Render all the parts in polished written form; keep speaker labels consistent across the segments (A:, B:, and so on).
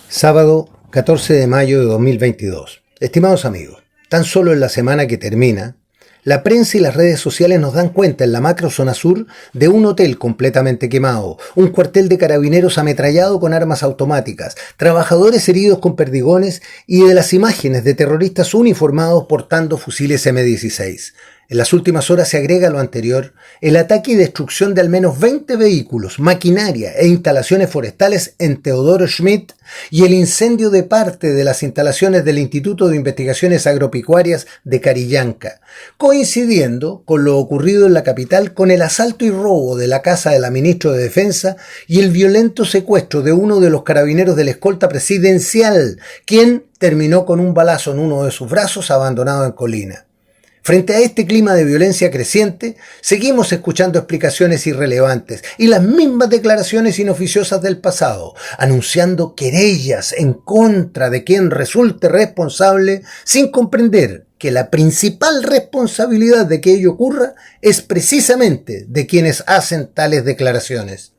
A: Sábado 14 de mayo de 2022. Estimados amigos, tan solo en la semana que termina, la prensa y las redes sociales nos dan cuenta en la macro zona sur de un hotel completamente quemado, un cuartel de carabineros ametrallado con armas automáticas, trabajadores heridos con perdigones y de las imágenes de terroristas uniformados portando fusiles M16. En las últimas horas se agrega a lo anterior el ataque y destrucción de al menos 20 vehículos, maquinaria e instalaciones forestales en Teodoro Schmidt y el incendio de parte de las instalaciones del Instituto de Investigaciones Agropecuarias de Carillanca, coincidiendo con lo ocurrido en la capital con el asalto y robo de la casa de la ministra de Defensa y el violento secuestro de uno de los carabineros de la escolta presidencial, quien terminó con un balazo en uno de sus brazos abandonado en colina. Frente a este clima de violencia creciente, seguimos escuchando explicaciones irrelevantes y las mismas declaraciones inoficiosas del pasado, anunciando querellas en contra de quien resulte responsable, sin comprender que la principal responsabilidad de que ello ocurra es precisamente de quienes hacen tales declaraciones.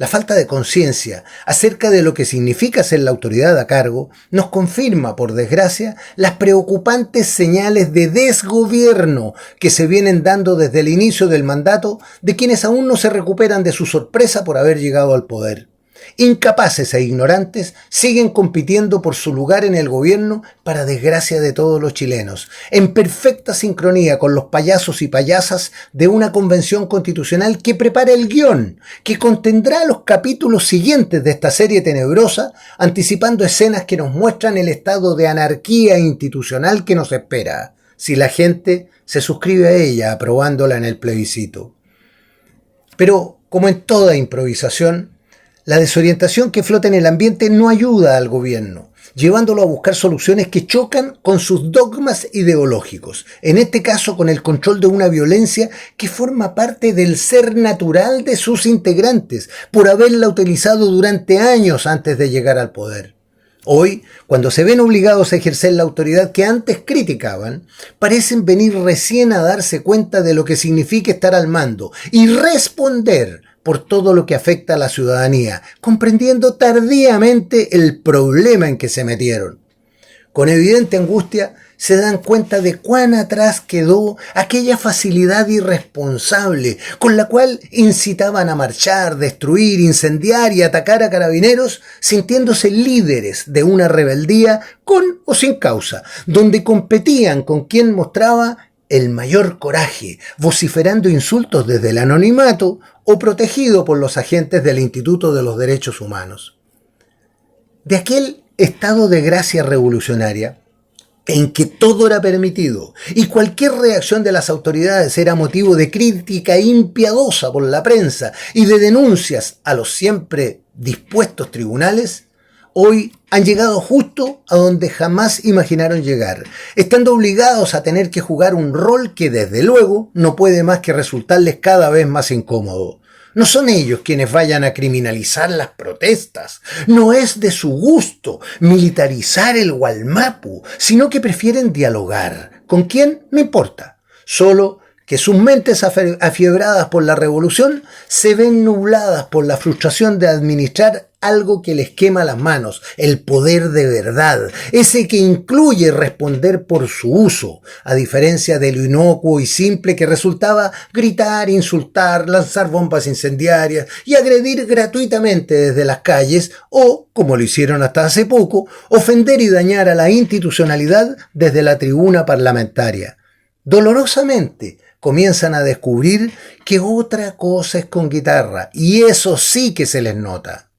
A: La falta de conciencia acerca de lo que significa ser la autoridad a cargo nos confirma, por desgracia, las preocupantes señales de desgobierno que se vienen dando desde el inicio del mandato de quienes aún no se recuperan de su sorpresa por haber llegado al poder. Incapaces e ignorantes siguen compitiendo por su lugar en el gobierno para desgracia de todos los chilenos, en perfecta sincronía con los payasos y payasas de una convención constitucional que prepara el guión, que contendrá los capítulos siguientes de esta serie tenebrosa, anticipando escenas que nos muestran el estado de anarquía institucional que nos espera, si la gente se suscribe a ella aprobándola en el plebiscito. Pero, como en toda improvisación, la desorientación que flota en el ambiente no ayuda al gobierno, llevándolo a buscar soluciones que chocan con sus dogmas ideológicos, en este caso con el control de una violencia que forma parte del ser natural de sus integrantes, por haberla utilizado durante años antes de llegar al poder. Hoy, cuando se ven obligados a ejercer la autoridad que antes criticaban, parecen venir recién a darse cuenta de lo que significa estar al mando y responder por todo lo que afecta a la ciudadanía, comprendiendo tardíamente el problema en que se metieron. Con evidente angustia se dan cuenta de cuán atrás quedó aquella facilidad irresponsable con la cual incitaban a marchar, destruir, incendiar y atacar a carabineros, sintiéndose líderes de una rebeldía con o sin causa, donde competían con quien mostraba el mayor coraje, vociferando insultos desde el anonimato o protegido por los agentes del Instituto de los Derechos Humanos. De aquel estado de gracia revolucionaria, en que todo era permitido y cualquier reacción de las autoridades era motivo de crítica impiadosa por la prensa y de denuncias a los siempre dispuestos tribunales, hoy han llegado justo a donde jamás imaginaron llegar, estando obligados a tener que jugar un rol que desde luego no puede más que resultarles cada vez más incómodo. No son ellos quienes vayan a criminalizar las protestas, no es de su gusto militarizar el Gualmapu, sino que prefieren dialogar. ¿Con quién? No importa, solo que sus mentes afiebradas por la revolución se ven nubladas por la frustración de administrar algo que les quema las manos, el poder de verdad, ese que incluye responder por su uso, a diferencia de lo inocuo y simple que resultaba gritar, insultar, lanzar bombas incendiarias y agredir gratuitamente desde las calles o, como lo hicieron hasta hace poco, ofender y dañar a la institucionalidad desde la tribuna parlamentaria. Dolorosamente comienzan a descubrir que otra cosa es con guitarra, y eso sí que se les nota.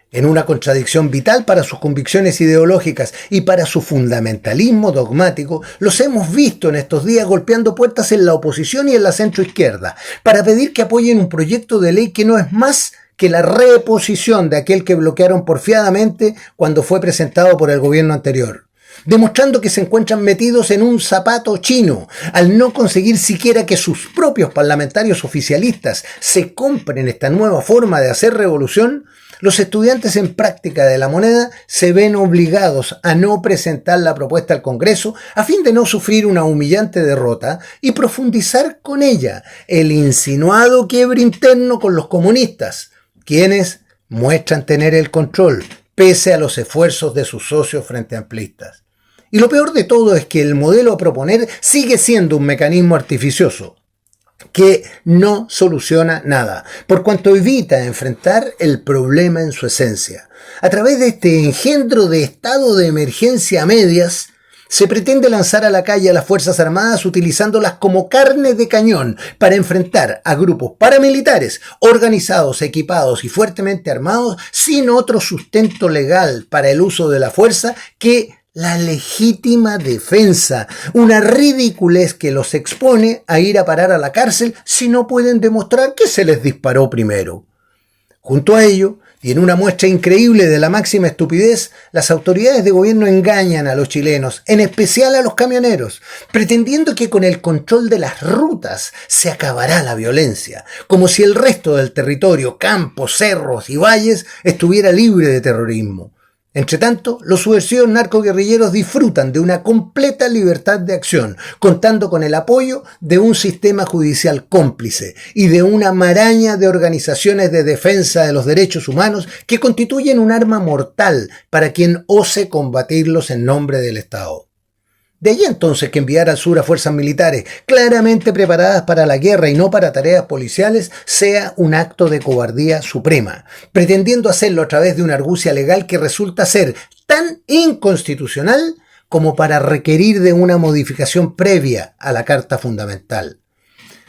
A: En una contradicción vital para sus convicciones ideológicas y para su fundamentalismo dogmático, los hemos visto en estos días golpeando puertas en la oposición y en la centroizquierda para pedir que apoyen un proyecto de ley que no es más que la reposición de aquel que bloquearon porfiadamente cuando fue presentado por el gobierno anterior, demostrando que se encuentran metidos en un zapato chino al no conseguir siquiera que sus propios parlamentarios oficialistas se compren esta nueva forma de hacer revolución. Los estudiantes en práctica de la moneda se ven obligados a no presentar la propuesta al Congreso a fin de no sufrir una humillante derrota y profundizar con ella el insinuado quiebre interno con los comunistas, quienes muestran tener el control, pese a los esfuerzos de sus socios frente amplistas. Y lo peor de todo es que el modelo a proponer sigue siendo un mecanismo artificioso que no soluciona nada, por cuanto evita enfrentar el problema en su esencia. A través de este engendro de estado de emergencia a medias, se pretende lanzar a la calle a las Fuerzas Armadas utilizándolas como carne de cañón para enfrentar a grupos paramilitares organizados, equipados y fuertemente armados sin otro sustento legal para el uso de la fuerza que la legítima defensa, una ridiculez que los expone a ir a parar a la cárcel si no pueden demostrar que se les disparó primero. Junto a ello, y en una muestra increíble de la máxima estupidez, las autoridades de gobierno engañan a los chilenos, en especial a los camioneros, pretendiendo que con el control de las rutas se acabará la violencia, como si el resto del territorio, campos, cerros y valles estuviera libre de terrorismo. Entretanto, los subversivos narcoguerrilleros disfrutan de una completa libertad de acción, contando con el apoyo de un sistema judicial cómplice y de una maraña de organizaciones de defensa de los derechos humanos que constituyen un arma mortal para quien ose combatirlos en nombre del Estado. De allí entonces que enviar al sur a fuerzas militares claramente preparadas para la guerra y no para tareas policiales sea un acto de cobardía suprema, pretendiendo hacerlo a través de una argucia legal que resulta ser tan inconstitucional como para requerir de una modificación previa a la Carta Fundamental.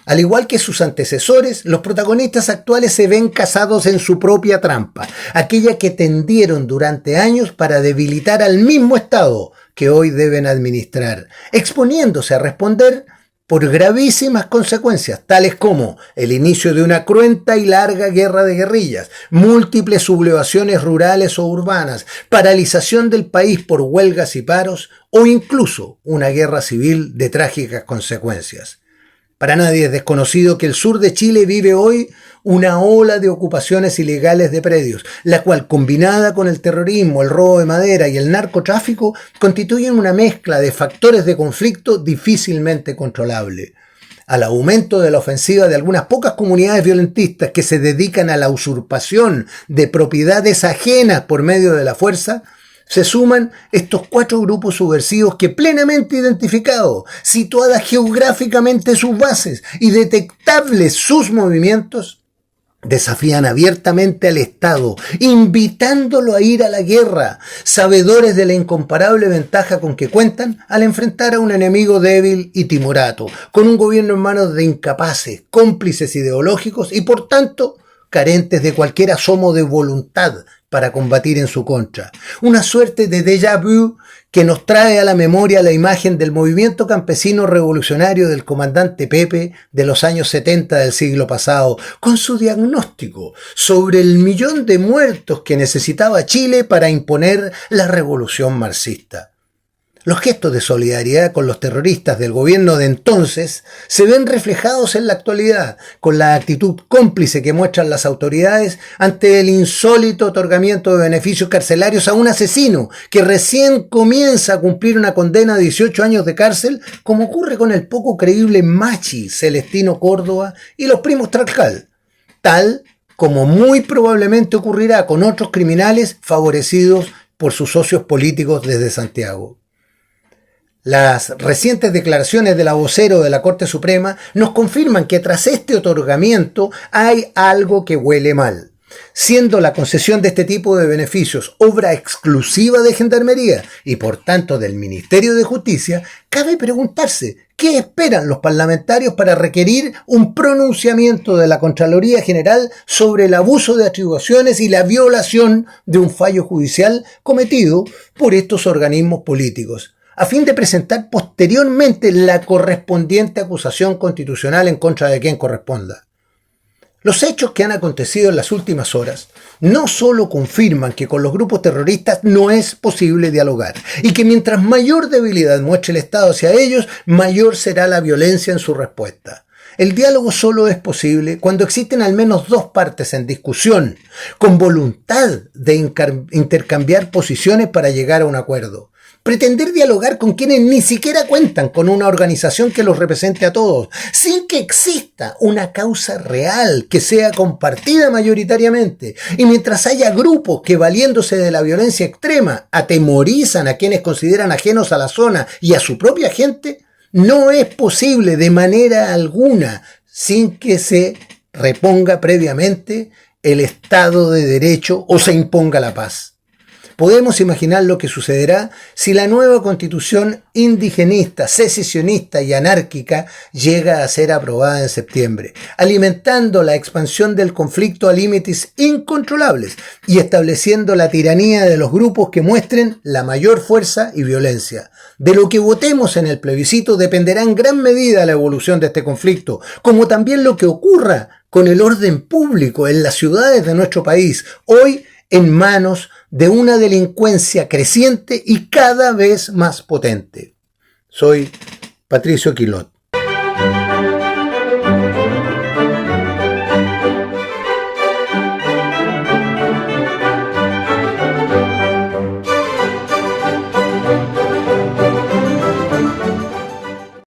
A: Al igual que sus antecesores, los protagonistas actuales se ven cazados en su propia trampa, aquella que tendieron durante años para debilitar al mismo Estado que hoy deben administrar, exponiéndose a responder por gravísimas consecuencias, tales como el inicio de una cruenta y larga guerra de guerrillas, múltiples sublevaciones rurales o urbanas, paralización del país por huelgas y paros, o incluso una guerra civil de trágicas consecuencias. Para nadie es desconocido que el sur de Chile vive hoy una ola de ocupaciones ilegales de predios, la cual, combinada con el terrorismo, el robo de madera y el narcotráfico, constituyen una mezcla de factores de conflicto difícilmente controlable. Al aumento de la ofensiva de algunas pocas comunidades violentistas que se dedican a la usurpación de propiedades ajenas por medio de la fuerza, se suman estos 4 grupos subversivos que, plenamente identificados, situadas geográficamente sus bases y detectables sus movimientos, desafían abiertamente al Estado, invitándolo a ir a la guerra, sabedores de la incomparable ventaja con que cuentan al enfrentar a un enemigo débil y timorato, con un gobierno en manos de incapaces, cómplices ideológicos y, por tanto, carentes de cualquier asomo de voluntad para combatir en su contra. Una suerte de déjà vu que nos trae a la memoria la imagen del movimiento campesino revolucionario del comandante Pepe de los años 70 del siglo pasado, con su diagnóstico sobre el 1.000.000 de muertos que necesitaba Chile para imponer la revolución marxista. Los gestos de solidaridad con los terroristas del gobierno de entonces se ven reflejados en la actualidad, con la actitud cómplice que muestran las autoridades ante el insólito otorgamiento de beneficios carcelarios a un asesino que recién comienza a cumplir una condena de 18 años de cárcel, como ocurre con el poco creíble Machi Celestino Córdoba y los primos Tralcal, tal como muy probablemente ocurrirá con otros criminales favorecidos por sus socios políticos desde Santiago. Las recientes declaraciones de la vocero de la Corte Suprema nos confirman que tras este otorgamiento hay algo que huele mal. Siendo la concesión de este tipo de beneficios obra exclusiva de Gendarmería y por tanto del Ministerio de Justicia, cabe preguntarse qué esperan los parlamentarios para requerir un pronunciamiento de la Contraloría General sobre el abuso de atribuciones y la violación de un fallo judicial cometido por estos organismos políticos, a fin de presentar posteriormente la correspondiente acusación constitucional en contra de quien corresponda. Los hechos que han acontecido en las últimas horas no solo confirman que con los grupos terroristas no es posible dialogar y que mientras mayor debilidad muestre el Estado hacia ellos, mayor será la violencia en su respuesta. El diálogo solo es posible cuando existen al menos 2 partes en discusión, con voluntad de intercambiar posiciones para llegar a un acuerdo. pretender dialogar con quienes ni siquiera cuentan con una organización que los represente a todos, sin que exista una causa real que sea compartida mayoritariamente. Y mientras haya grupos que, valiéndose de la violencia extrema, atemorizan a quienes consideran ajenos a la zona y a su propia gente, no es posible de manera alguna, sin que se reponga previamente el Estado de Derecho o se imponga la paz. Podemos imaginar lo que sucederá si la nueva constitución indigenista, secesionista y anárquica llega a ser aprobada en septiembre, alimentando la expansión del conflicto a límites incontrolables y estableciendo la tiranía de los grupos que muestren la mayor fuerza y violencia. De lo que votemos en el plebiscito dependerá en gran medida la evolución de este conflicto, como también lo que ocurra con el orden público en las ciudades de nuestro país, hoy en manos de una delincuencia creciente y cada vez más potente. Soy Patricio Quilot.